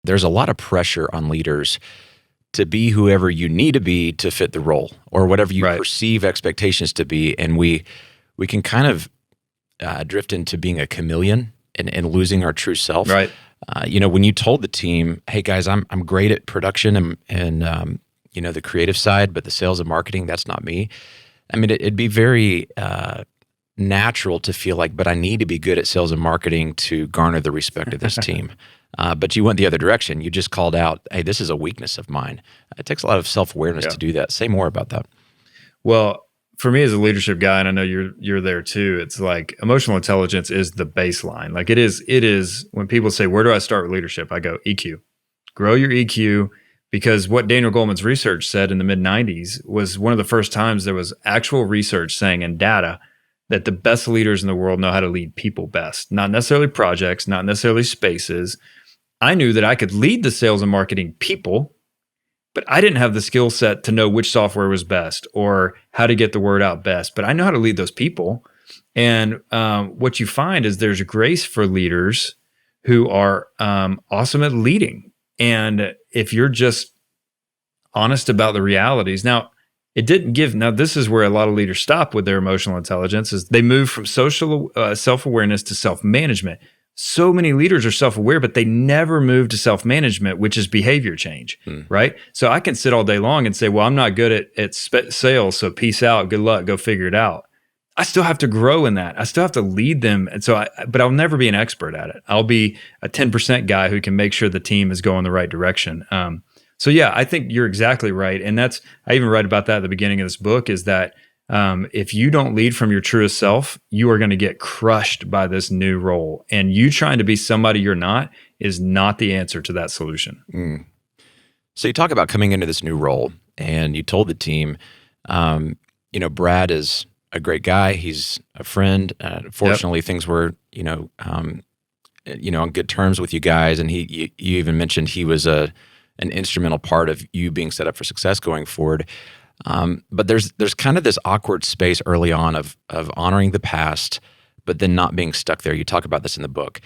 there's a lot of pressure on leaders to be whoever you need to be to fit the role, or whatever you perceive expectations to be. And we can kind of drift into being a chameleon and losing our true self. Right. When you told the team, "Hey guys, I'm great at production and the creative side, but the sales and marketing, that's not me." I mean, it'd be very natural to feel like, but I need to be good at sales and marketing to garner the respect of this team. But you went the other direction. You just called out, "Hey, this is a weakness of mine." It takes a lot of self-awareness to do that. Say more about that. Well, for me as a leadership guy, and I know you're there too, it's like emotional intelligence is the baseline. Like it is when people say, "Where do I start with leadership?" I go, EQ. Grow your EQ, because what Daniel Goleman's research said in the mid-90s was one of the first times there was actual research saying, and data, that the best leaders in the world know how to lead people best. Not necessarily projects, not necessarily spaces. I knew that I could lead the sales and marketing people, but I didn't have the skill set to know which software was best or how to get the word out best. But I know how to lead those people. And what you find is there's a grace for leaders who are awesome at leading. And if you're just honest about the realities. Now, this is where a lot of leaders stop with their emotional intelligence, is they move from social self-awareness to self-management. So many leaders are self-aware, but they never move to self-management, which is behavior change, right? So I can sit all day long and say, well, I'm not good at sales, so peace out, good luck, go figure it out. I still have to grow in that. I still have to lead them. And so, but I'll never be an expert at it. I'll be a 10% guy who can make sure the team is going the right direction. So yeah, I think you're exactly right. And I even write about that at the beginning of this book, is that if you don't lead from your truest self, you are going to get crushed by this new role. And you trying to be somebody you're not is not the answer to that solution. So you talk about coming into this new role, and you told the team, Brad is a great guy. He's a friend. Fortunately, things were, on good terms with you guys. And you even mentioned he was an instrumental part of you being set up for success going forward. But there's kind of this awkward space early on of honoring the past, but then not being stuck there. You talk about this in the book.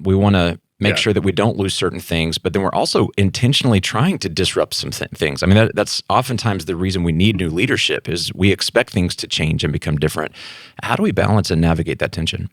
We want to make sure that we don't lose certain things, but then we're also intentionally trying to disrupt some things. I mean, that's oftentimes the reason we need new leadership, is we expect things to change and become different. How do we balance and navigate that tension?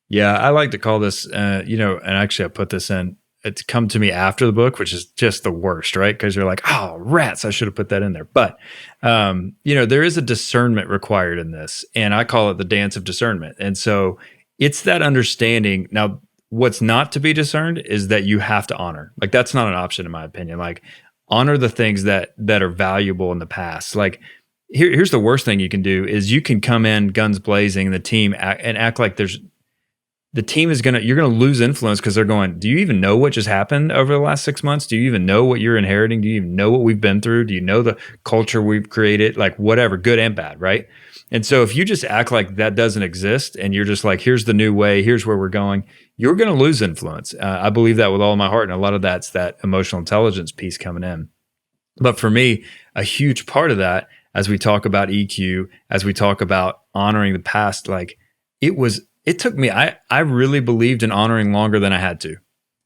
Yeah, I like to call this, and actually I put this in, it's come to me after the book, which is just the worst, right? Because you're like, oh, rats, I should have put that in there. But, there is a discernment required in this, and I call it the dance of discernment. And so it's that understanding. Now, what's not to be discerned is that you have to honor. Like, that's not an option, in my opinion. Like, honor the things that are valuable in the past. Like, here's the worst thing you can do is you can come in guns blazing, the team act like the team is you're gonna lose influence, because they're going, do you even know what just happened over the last 6 months? Do you even know what you're inheriting? Do you even know what we've been through? Do you know the culture we've created? Like, whatever, good and bad, right? And so if you just act like that doesn't exist, and you're just like, here's the new way, here's where we're going, you're gonna lose influence. I believe that with all my heart, and a lot of that's that emotional intelligence piece coming in. But for me, a huge part of that, as we talk about EQ, as we talk about honoring the past, like, it took me, I really believed in honoring longer than I had to.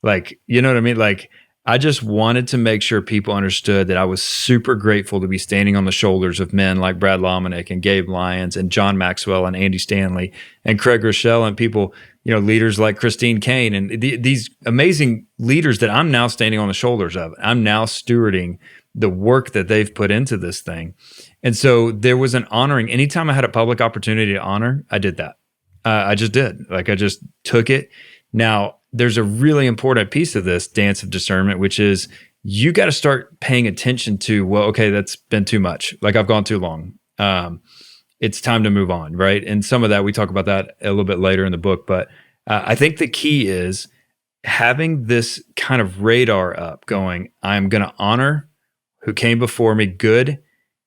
Like, you know what I mean? Like, I just wanted to make sure people understood that I was super grateful to be standing on the shoulders of men like Brad Lomenick and Gabe Lyons and John Maxwell and Andy Stanley and Craig Rochelle, and people, leaders like Christine Kane, and these amazing leaders that I'm now standing on the shoulders of. I'm now stewarding the work that they've put into this thing. And so there was an honoring. Anytime I had a public opportunity to honor, I did that. I just did. Like, I just took it. Now, there's a really important piece of this dance of discernment, which is you got to start paying attention to, well, okay, that's been too much. Like, I've gone too long. It's time to move on, right? And some of that, we talk about that a little bit later in the book. But I think the key is having this kind of radar up going, I'm going to honor who came before me, good,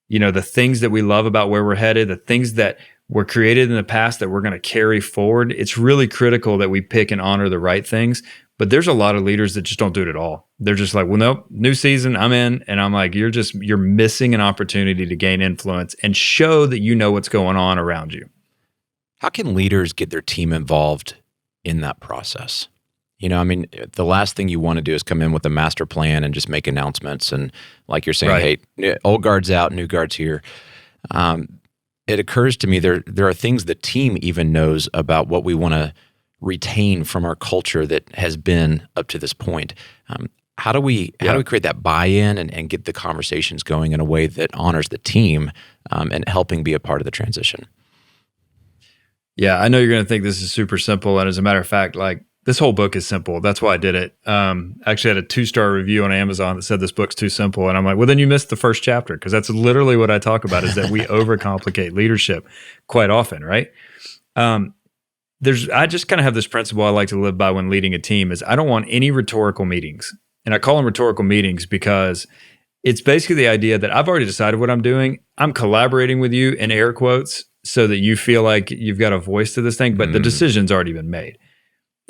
the things that we love about where we're headed, the things that were created in the past that we're going to carry forward. It's really critical that we pick and honor the right things. But there's a lot of leaders that just don't do it at all. They're just like, well, nope, new season, I'm in. And I'm like, you're missing an opportunity to gain influence and show that you know what's going on around you. How can leaders get their team involved in that process? I mean, the last thing you want to do is come in with a master plan and just make announcements. And like you're saying, Right. hey, old guard's out, new guard's here. It occurs to me there are things the team even knows about what we want to retain from our culture that has been up to this point. How do we create that buy-in and get the conversations going in a way that honors the team and helping be a part of the transition? Yeah, I know you're going to think this is super simple, and as a matter of fact, like this whole book is simple. That's why I did it. Actually, I had a 2-star review on Amazon that said this book's too simple, and I'm like, well, then you missed the first chapter, because that's literally what I talk about is that we overcomplicate leadership quite often, right? I just kind of have this principle I like to live by when leading a team is I don't want any rhetorical meetings. And I call them rhetorical meetings because it's basically the idea that I've already decided what I'm doing. I'm collaborating with you in air quotes so that you feel like you've got a voice to this thing, but the decision's already been made.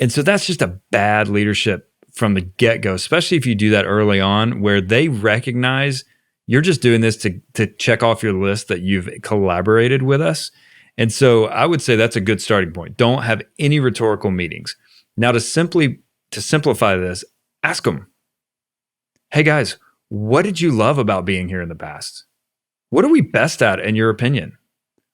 And so that's just a bad leadership from the get-go, especially if you do that early on where they recognize you're just doing this to check off your list that you've collaborated with us. And so I would say that's a good starting point. Don't have any rhetorical meetings. Now to simplify this, ask them, hey guys, what did you love about being here in the past? What are we best at in your opinion?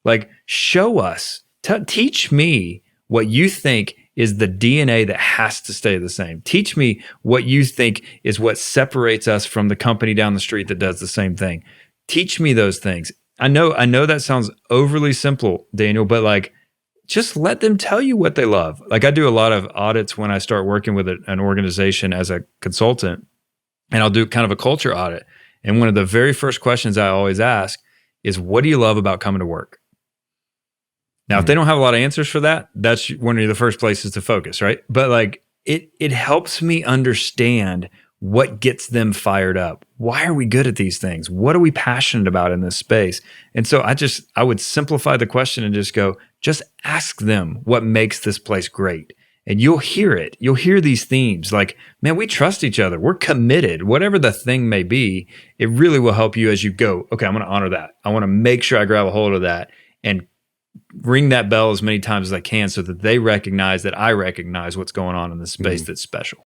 Like, show us, teach me what you think is the DNA that has to stay the same. Teach me what you think is what separates us from the company down the street that does the same thing. Teach me those things. I know that sounds overly simple, Daniel, but like, just let them tell you what they love. Like I do a lot of audits when I start working with an organization as a consultant. And I'll do kind of a culture audit. And one of the very first questions I always ask is, what do you love about coming to work? Now, if they don't have a lot of answers for that, that's one of the first places to focus, right? But like it helps me understand what gets them fired up. Why are we good at these things? What are we passionate about in this space? And so I would simplify the question and just go, just ask them what makes this place great. And you'll hear it. You'll hear these themes like, man, we trust each other. We're committed. Whatever the thing may be, it really will help you as you go, okay, I'm going to honor that. I want to make sure I grab a hold of that and ring that bell as many times as I can so that they recognize that I recognize what's going on in this space that's special.